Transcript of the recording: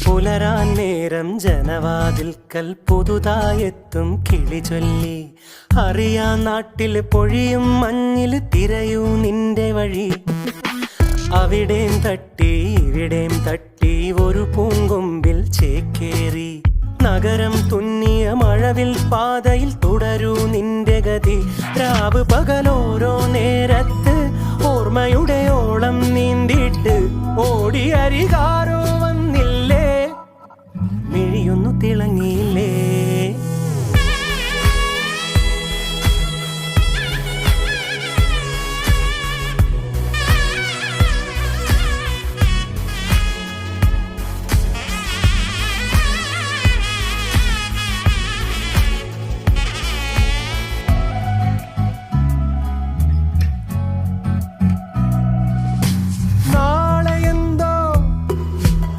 പുലരാൻ നേരം ജനവാതിൽക്കൽ പുതുതായെത്തും കിളി ചൊല്ലി. അറിയാൻ നാട്ടിൽ പൊഴിയും മഞ്ഞിൽ തിരയൂ നിന്റെ വഴി. അവിടേം തട്ടി ഇവിടേം തട്ടി ഒരു പൂങ്കൊമ്പിൽ ചേക്കേറി. നഗരം തുന്നിയ മഴവിൽ പാതയിൽ തുടരൂ നിന്റെ ഗതി. രാവ് പകലോരോ നേരത്ത് ഓർമ്മയുടെ ഓളം നീന്തിട്ട് ഓടിയരികാരോ